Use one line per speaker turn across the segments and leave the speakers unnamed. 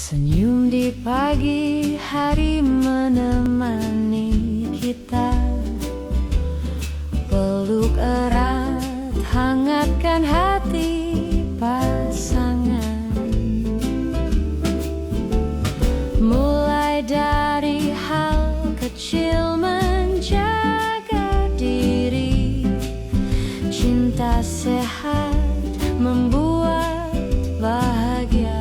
Senyum di pagi hari menemani kita, peluk erat hangatkan hati pasangan. Mulai dari hal kecil menjaga diri, cinta sehat membuat bahagia.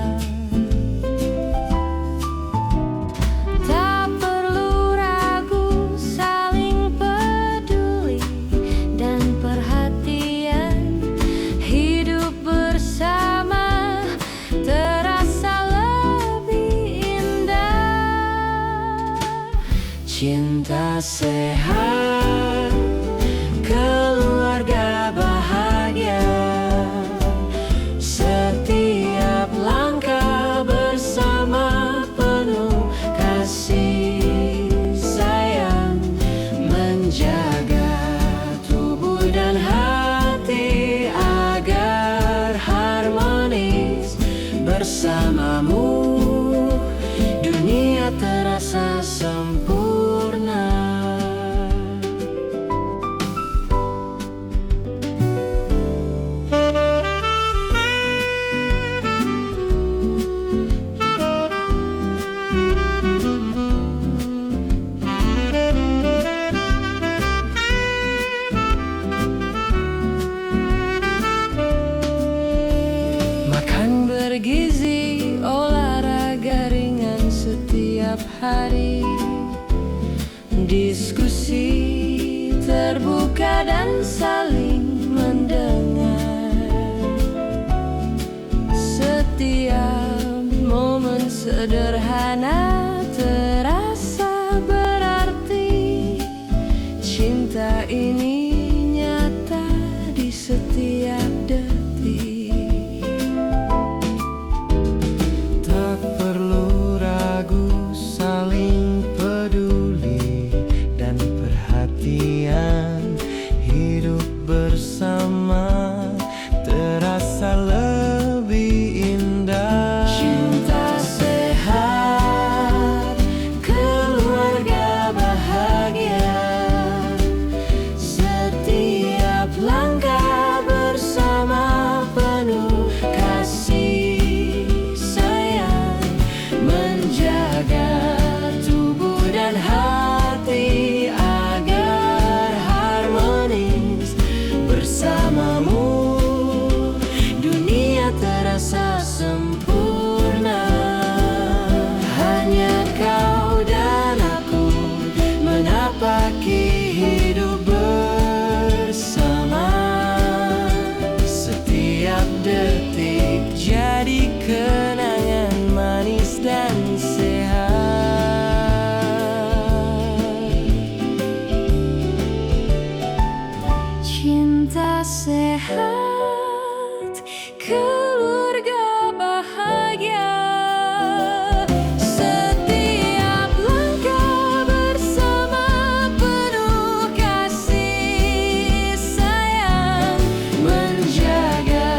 Cinta sehat, keluarga bahagia, setiap langkah bersama penuh kasih sayang, menjaga tubuh dan hati agar harmonis. Bersamamu dunia terasa sempurna.
Makan bergizi, olahraga ringan setiap hari, diskusi terbuka dan saling mendengar. Setiap momen sederhana terasa berarti. Cinta ini nyata di setiap detik.
Tak perlu ragu, saling peduli dan perhatian. Hidup bersama terasa lebih indah.
Cinta sehat,
Keluarga bahagia, setiap langkah bersama penuh kasih sayang, menjaga tubuh dan hati agar harmonis. Bersamamu dunia terasa sempurna. Hanya kau dan aku menapaki hidup bersama. Setiap detik jadi kenangan manis dan sehat.
cinta sehat, keluarga bahagia, setiap langkah bersama penuh kasih sayang, menjaga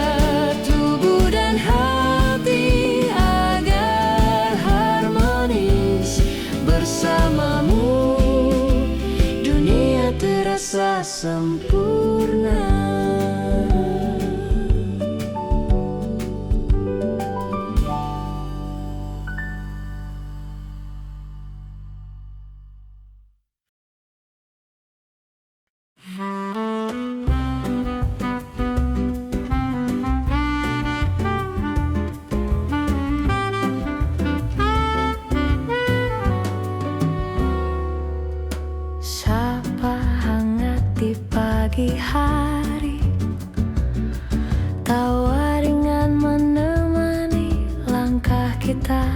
tubuh dan hati agar harmonis. Bersamamu dunia terasa sempurna. Sapa hangat di pagi hari, tawa ringan menemani langkah kita.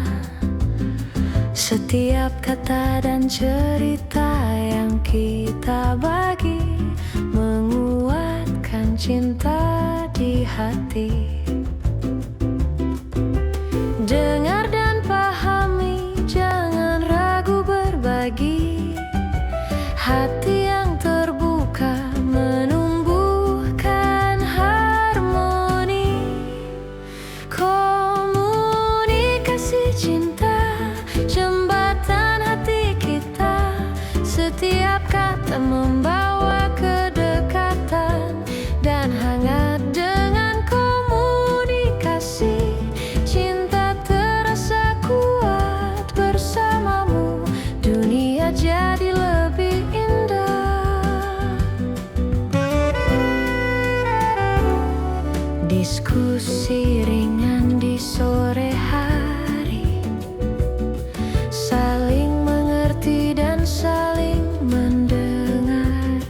Setiap kata dan cerita yang kita bagi menguatkan cinta di hati. Dengar dan Hati yang terbuka menumbuhkan harmoni. Komunikasi cinta, jembatan hati kita. Setiap kata membawa kedekatan dan hangat. Dengan komunikasi cinta terasa kuat. Bersamamu dunia jadi lebih indah. Diskusi ringan di sore hari, saling mengerti dan saling mendengar.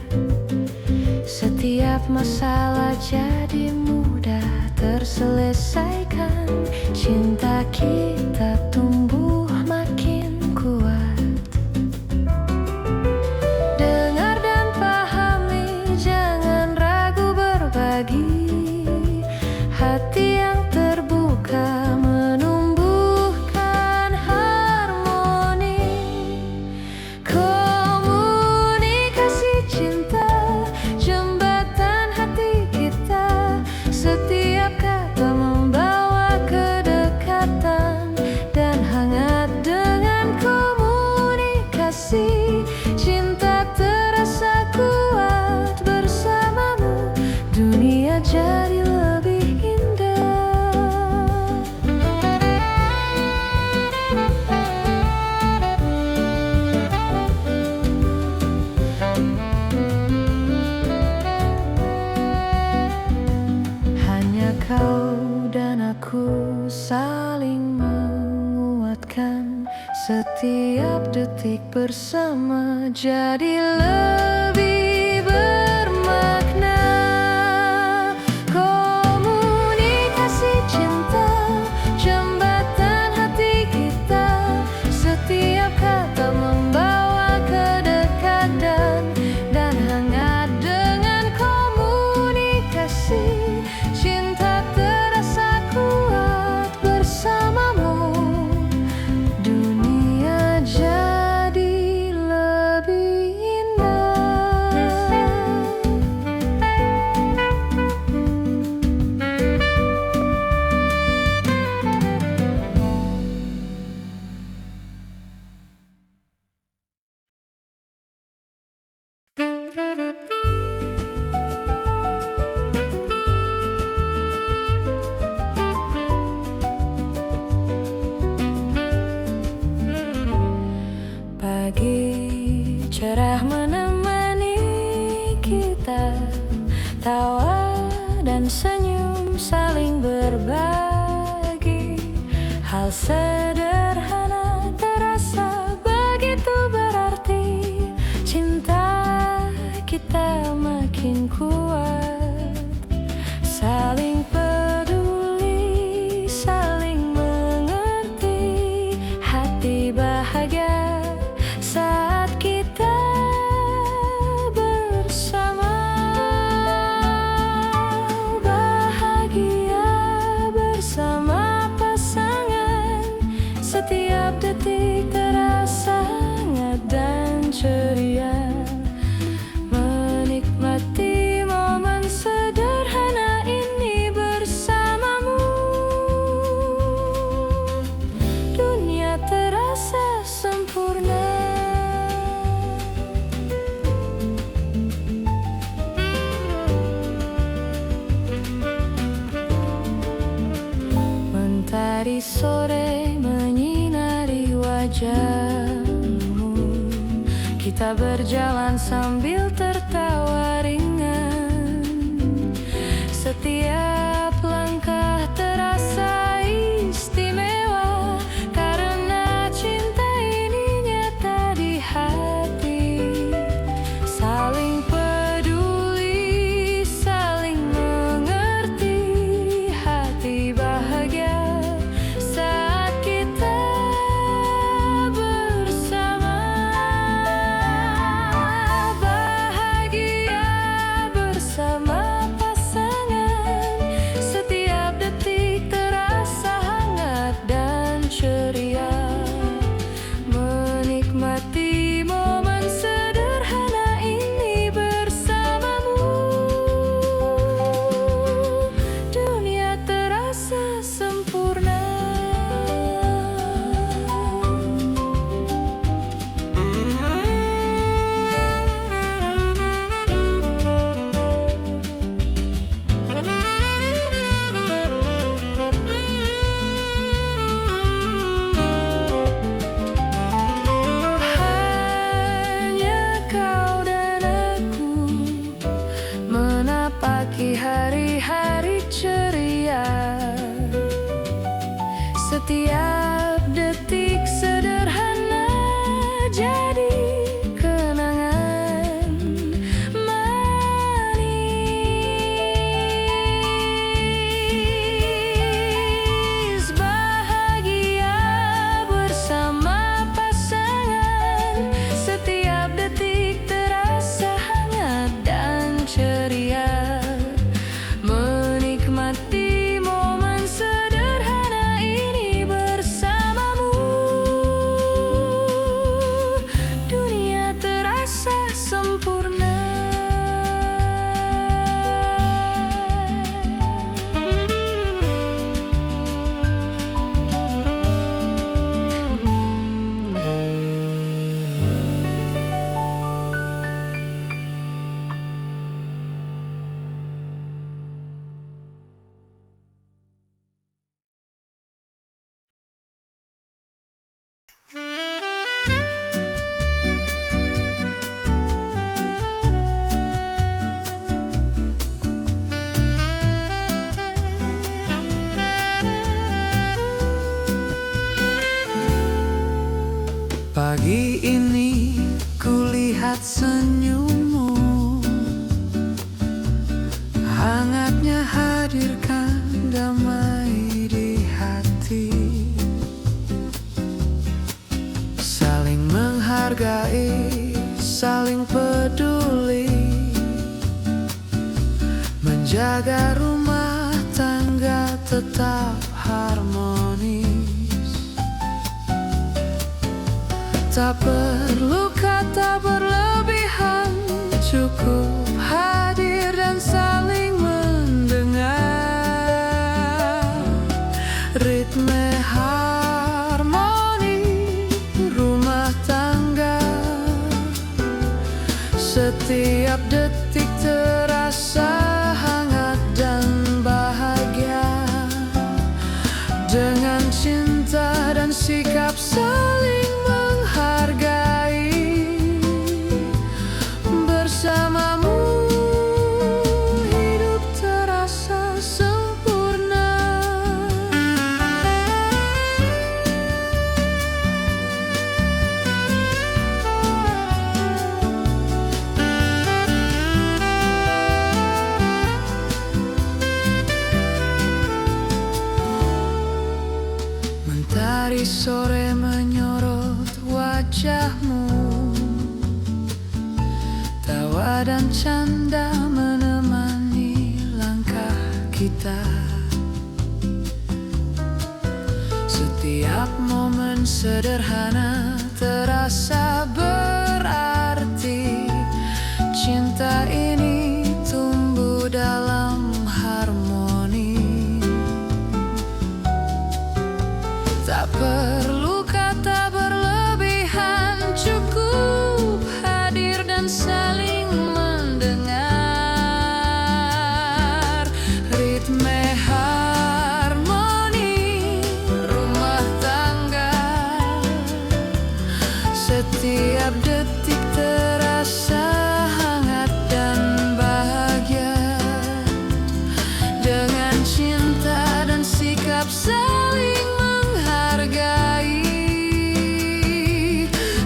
Setiap masalah jadi mudah terselesaikan. Cinta kita tumbuh makin kuat. Dengar dan pahami, jangan ragu berbagi. Hati yang terbuka menumbuhkan harmoni. Komunikasi cinta, jembatan hati kita. Setiap kata membawa kedekatan dan hangat. Dengan komunikasi cinta terasa kuat. Bersamamu dunia jadi lebih indah. Hanya kau dan aku saling menguatkan. Setiap detik bersama jadi lebih bermakna. Komunikasi cinta, jembatan hati kita. Setiap kata membawa kedekatan dan hangat. Dengan komunikasi cinta terasa kuat. Bersamamu dunia jadi lebih indah. Pagi cerah menemani kita. Tawa dan senyum saling berbagi. Hal sederhana terasa begitu berarti. Cinta kita makin kuat. Saling peduli, saling mengerti. Hati bahagia saat kita bersama. Bahagia bersama pasangan. Setiap detik terasa hangat dan ceria. Menikmati momen sederhana ini bersamamu. Dunia terasa sempurna. Mentari sore menyinari wajahmu. Kita berjalan sambil tertawa ringan. Setiap langkah terasa istimewa. Karena cinta ini nyata di hati. Saling peduli, saling mengerti. Hati bahagia saat kita bersama. Bahagia bersama pasangan.
melihat senyummu, hangatnya hadirkan damai di hati. Saling menghargai, saling peduli, menjaga rumah tangga tetap harmonis. Tak perlu kata berlebihan, cukup hadir dan saling mendengar. Ritme harmoni rumah tangga, setiap detik terasa hangat dan bahagia. Dengan cinta dan sikap saling menghargai, bersamamu hidup terasa sempurna. Mentari sore menyorot wajahmu, tawa dan canda menemani langkah kita. Setiap momen sederhana terasa berarti. Cinta ini tumbuh dalam harmoni. Tak perlu kata berlebihan, cukup hadir dan saling mendengar. Ritme harmoni rumah tangga, setiap detik terasa hangat dan bahagia. Dengan cinta dan sikap saling menghargai,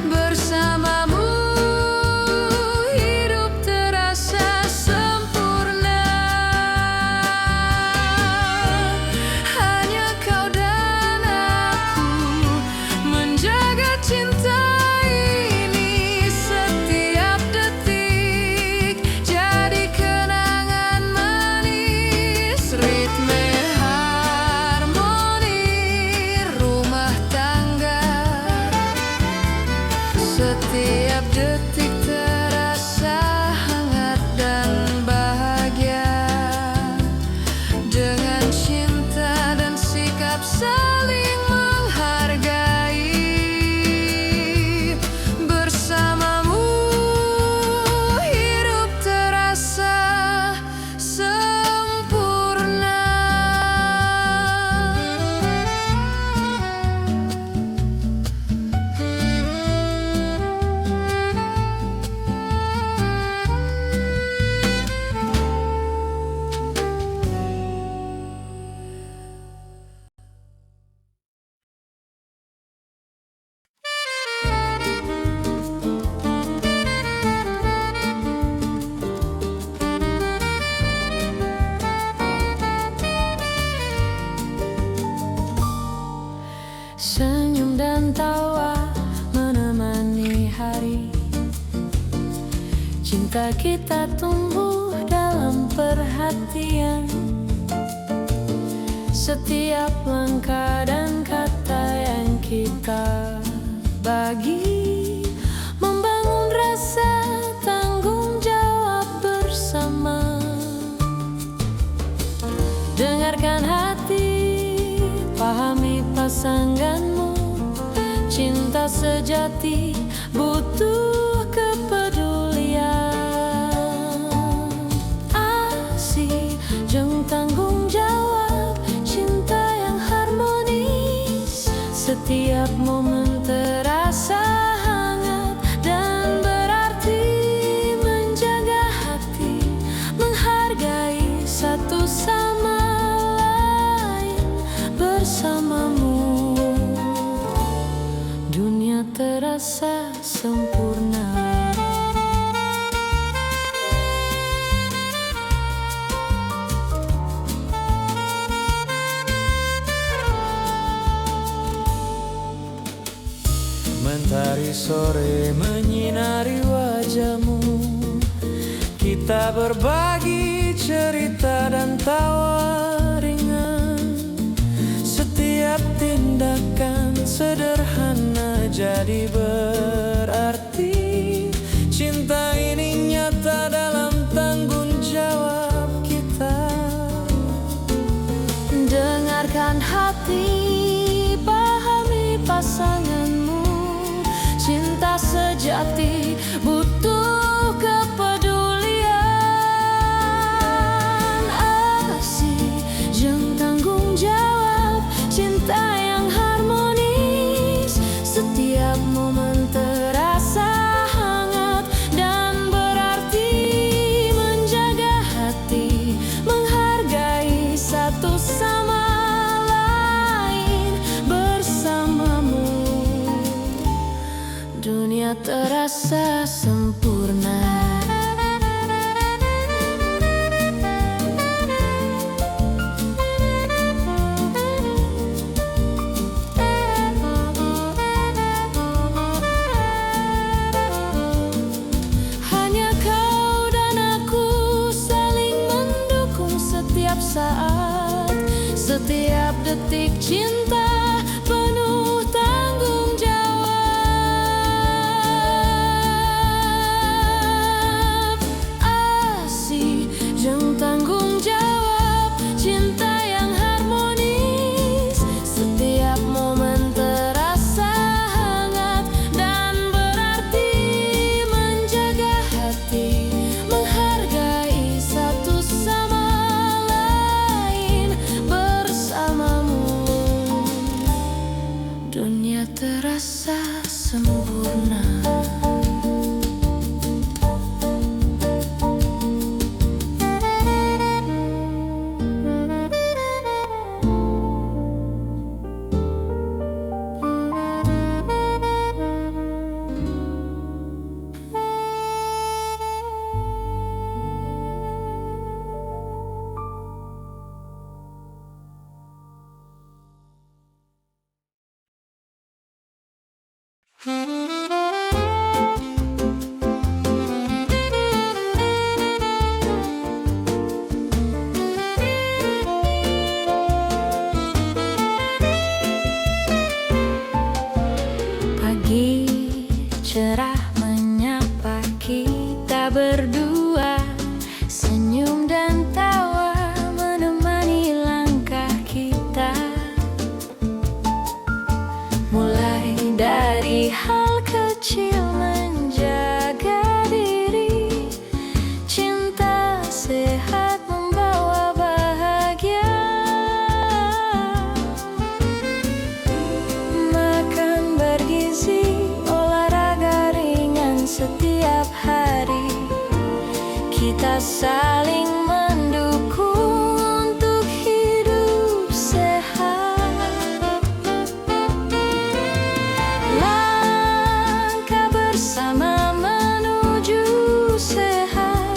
bersamamu hidup terasa sempurna. Hanya kau dan aku menjaga cinta ini, setiap detik jadi kenangan manis. Ritme harmoni rumah tangga, setiap detik terasa hangat dan bahagia. Dengan cinta dan sikap saling menghargai, bersamamu hidup terasa sempurna. Senyum dan tawa menemani hari. Cinta kita tumbuh dalam perhatian. Setiap langkah dan kata yang kita bagi, membangun rasa tanggung jawab bersama. Dengarkan hati, pahami pasanganmu. Cinta sejati butuh kepedulian, asih jeng tanggung jawab. Cinta yang harmonis, setiap momen terasa hangat dan berarti. Menjaga hati, menghargai satu sama lain, bersamamu dunia terasa
Kita berbagi cerita dan tawa ringan. Setiap tindakan sederhana jadi berarti. Cinta ini nyata dalam tanggung jawab kita.
Dengarkan hati, pahami pasanganmu. Cinta sejati butuh kepedulian, asih jeng tanggung jawab. Cinta yang harmonis, setiap momen terasa hangat dan berarti. Menjaga hati, menghargai satu sama lain. Bersamamu dunia terasa sempurna. Hanya kau dan aku saling mendukung setiap saat. Setiap detik cinta penuh tanggung jawab. Asih jeng tanggung jawab. Cinta yang harmonis, setiap momen terasa hangat dan berarti. Menjaga hati, menghargai satu sama lain. Bersamamu dunia terasa sempurna. Pagi cerah menyapa kita berdua. Senyum dan tawa menemani langkah kita. Mulai dari hal kecil menjaga diri. Cinta sehat membawa bahagia. Makan bergizi, olahraga ringan setiap hari. Kita saling mendukung untuk hidup sehat. Langkah bersama menuju sehat.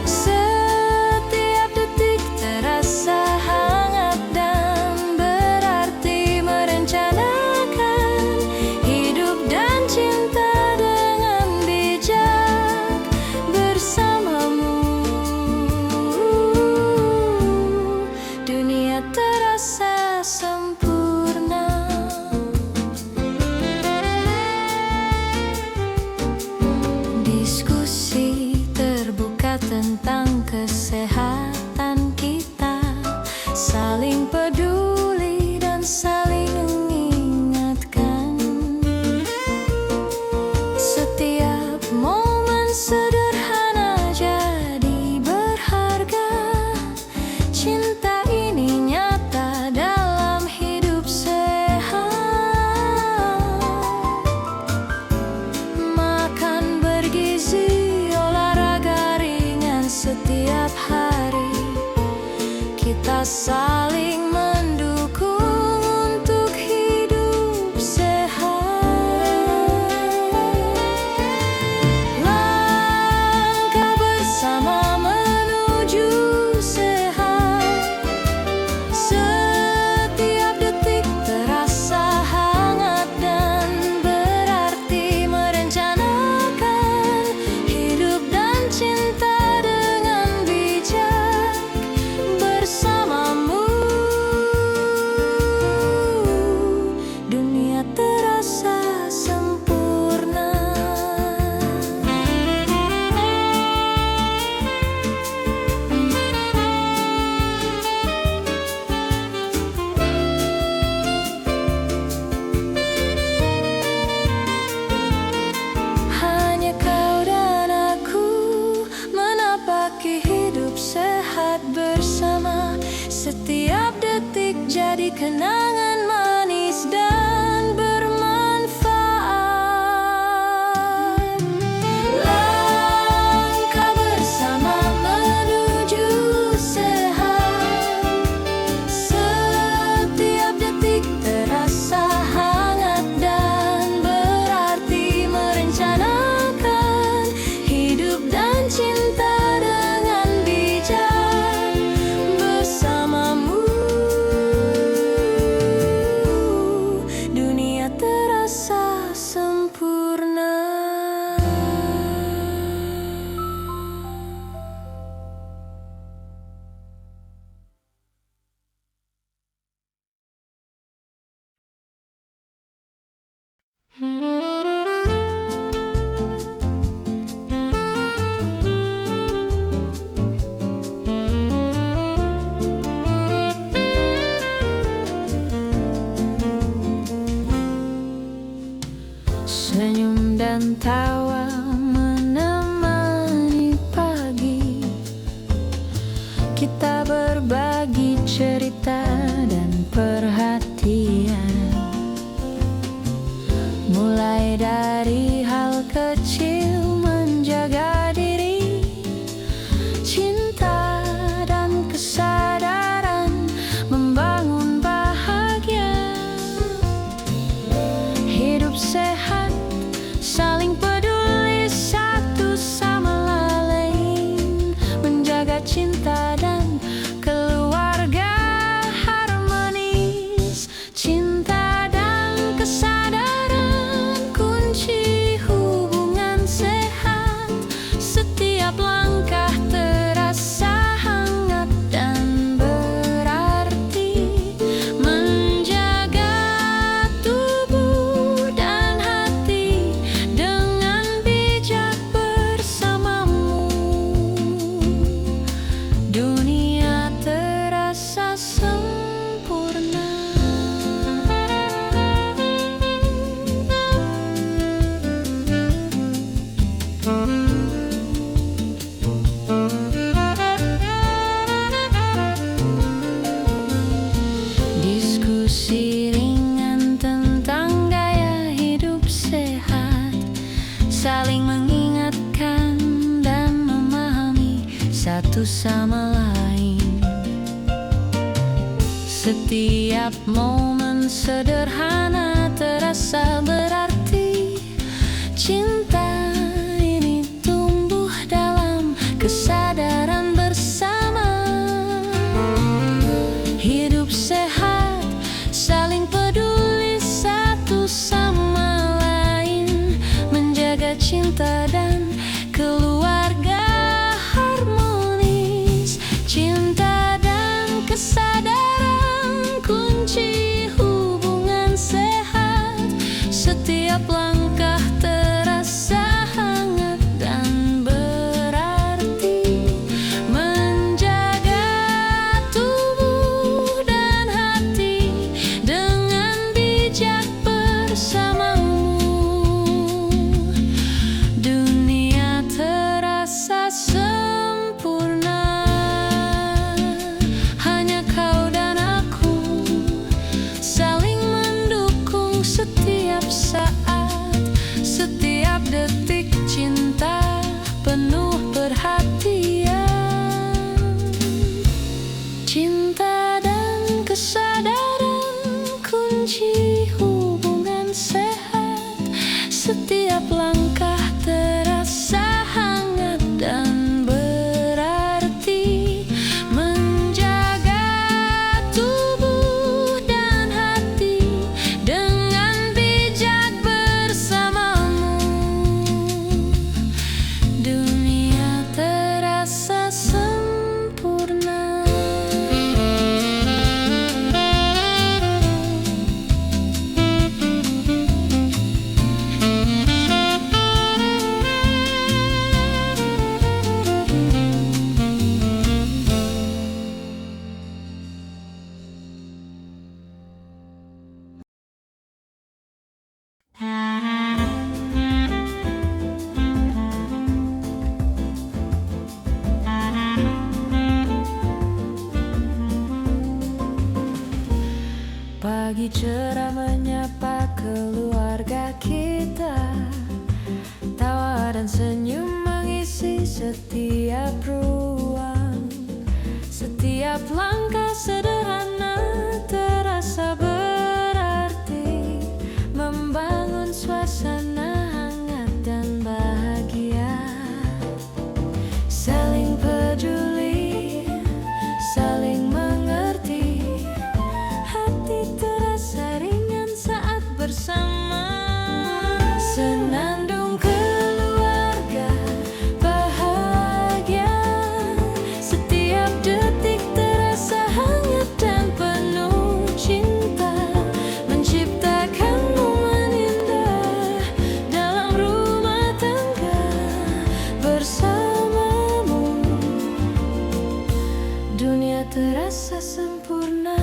Setiap detik terasa hangat dan berarti. Merencanakan hidup dan cinta dengan bijak. Bersamamu dunia terasa sempurna. Diskusi terbuka tentang kesehatan kita. Saling peduli dan saling mengingatkan. Setiap momen sederhana jadi berharga. Cinta ini nyata dalam hidup sehat. Makan bergizi, olahraga ringan setiap hari. Kita saling mendukung untuk hidup sehat.
Senyum dan tawa menemani pagi. Kita berbagi cerita dan perhatian, mulai dari hal kecil menjaga diri, cinta dan kesadaran membangun bahagia. Hidup sehat, saling peduli satu sama lain, menjaga cinta dan keluarga harmonis. Cinta dan kesadaran kunci hubungan sehat. Setiap langkah terasa hangat dan berarti, menjaga tubuh dan hati dengan bijak bersamamu. Dunia terasa sempurna. Diskusi ringan tentang gaya hidup sehat, saling mengingatkan dan memahami satu sama lain. Setiap momen sederhana terasa berarti. Cinta ini tumbuh dalam kesadaran bersama. Hidup sehat, saling peduli satu sama lain, menjaga cinta dan keluarga harmonis. Cinta dan kesadaran kunci hubungan sehat. Setiap langkah terasa hangat dan berarti, menjaga tubuh dan hati dengan bijak bersamamu. Dunia terasa sempurna. Hanya kau dan aku saling mendukung setiap saat, setiap detik. Cinta penuh perhatian. Cinta dan kesadaran kunci hubungan sehat. Setiap langkah terasa hangat dan berarti, menjaga tubuh dan hati dengan bijak bersamamu. Dunia terasa sempurna. Pagi cerah menyapa keluarga kita, tawa dan senyum mengisi setiap ruang. Setiap langkah sederhana terasa berarti, membangun suasana hangat dan bahagia. Saling peduli, saling mengerti, hati terasa ringan saat bersama. Senandung keluarga bahagia, setiap detik terasa bersamamu, dunia terasa sempurna.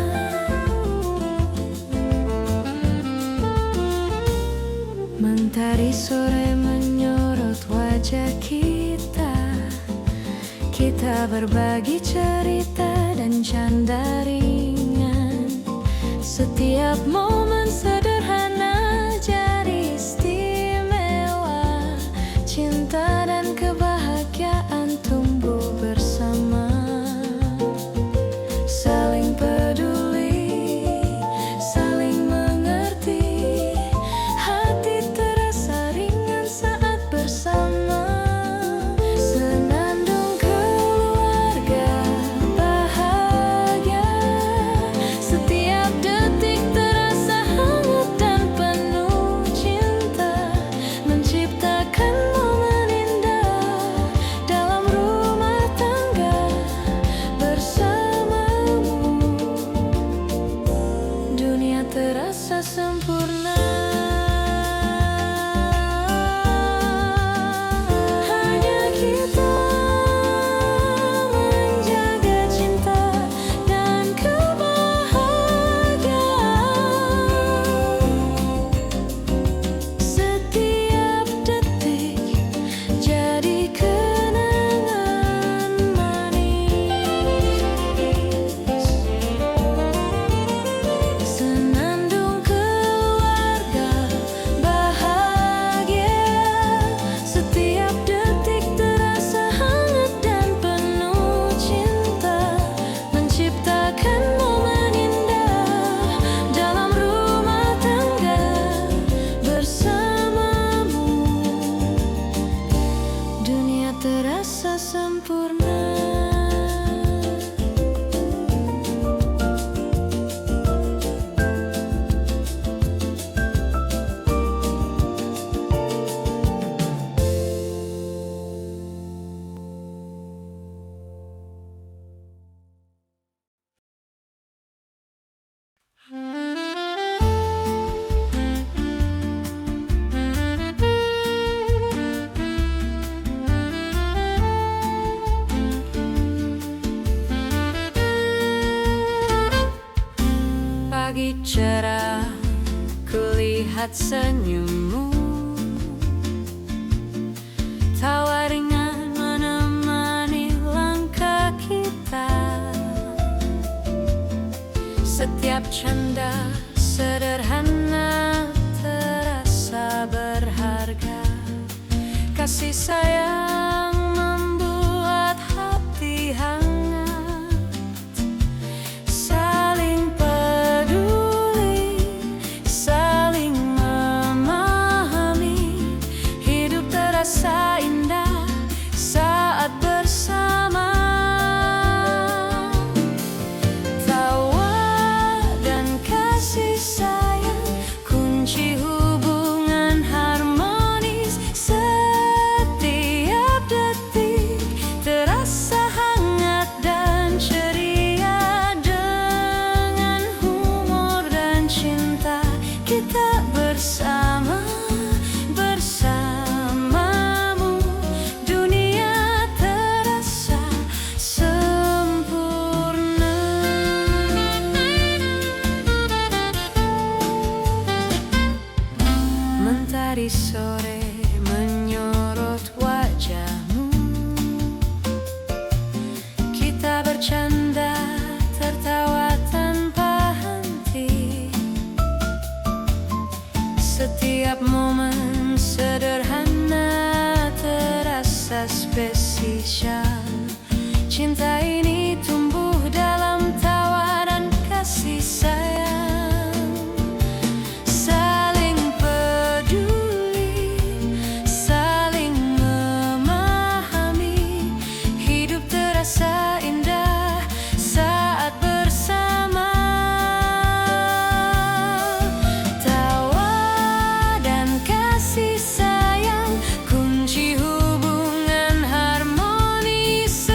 Mentari sore menyorot wajah kita, kita berbagi cerita dan canda ringan. Setiap momen sederhana jadi istimewa. Cinta dan kebahagiaan tumbuh bersama. Saling peduli, saling mengerti, hati terasa ringan saat bersama. Senandung keluarga bahagia, setiap detik terasa hangat dan penuh cinta. Menciptakan momen indah dalam rumah tangga bersamamu, dunia terasa sempurna. Hanya kita menjaga cinta dan kebahagiaan. Setiap detik jadi kenangan manis. Senandung keluarga bahagia, setiap detik terasa hangat dan penuh cinta. Menciptakan momen indah dalam rumah tangga bersamamu, dunia terasa sempurna. Pagi cerah, kulihat senyummu, tawa ringan menemani langkah kita. Setiap canda sederhana terasa berharga. Kasih sayang membuat hati hangat. Saling peduli, saling memahami. Hidup terasa indah saat bersama. Tawa dan kasih sayang kunci hubungan harmonis. Setiap detik terasa hangat dan ceria. Dengan humor dan cinta kita bersama. Bersamamu, dunia terasa sempurna. Mentari sore menyorot wajahmu, kita bercanda tertawa tanpa henti. Setiap momen sederhana terasa spesial. Cinta ini tumbuh dalam tawa dan kasih sayang. Saling peduli, saling memahami. Hidup terasa indah saat bersama. Tawa dan kasih sayang kunci hubungan harmonis.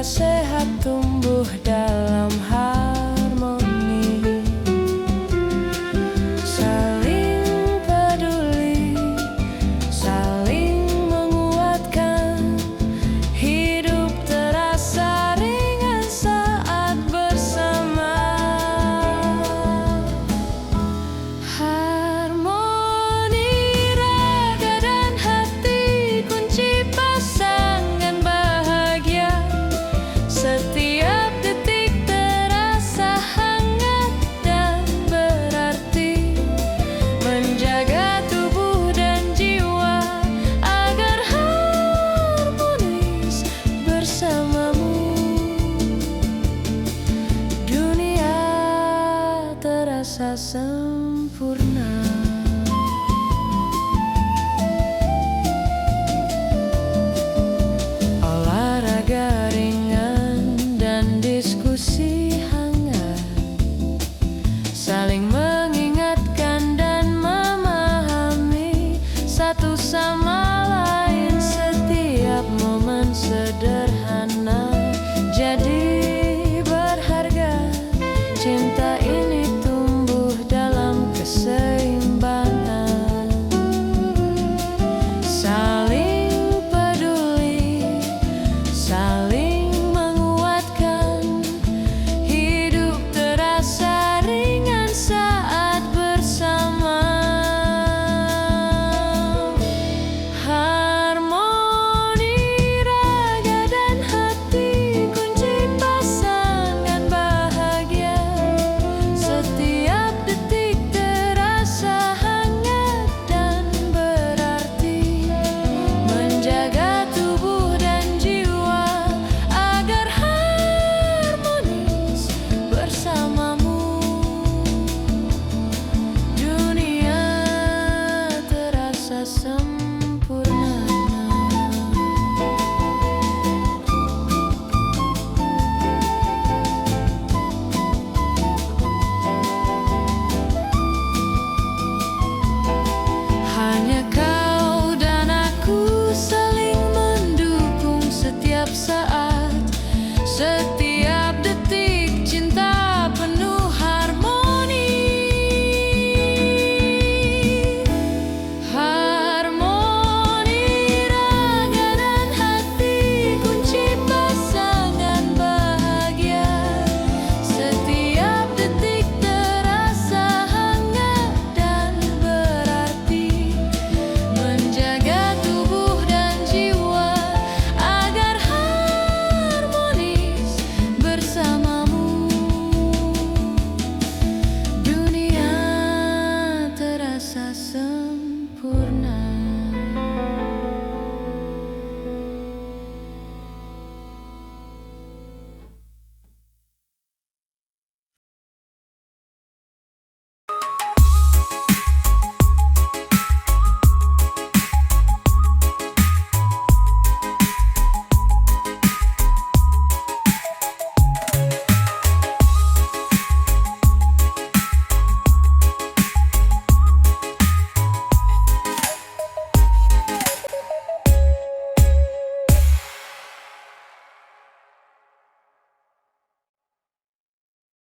sehat tumbuh dalam harmoni. Saling peduli, saling menguatkan, hidup terasa ringan saat bersama. Harmoni raga dan hati kunci pasangan bahagia. Setiap detik terasa hangat dan berarti, menjaga tubuh dan jiwa agar harmonis bersamamu. Dunia terasa sempurna. Olahraga ringan dan diskusi hangat, saling mengingatkan dan memahami satu sama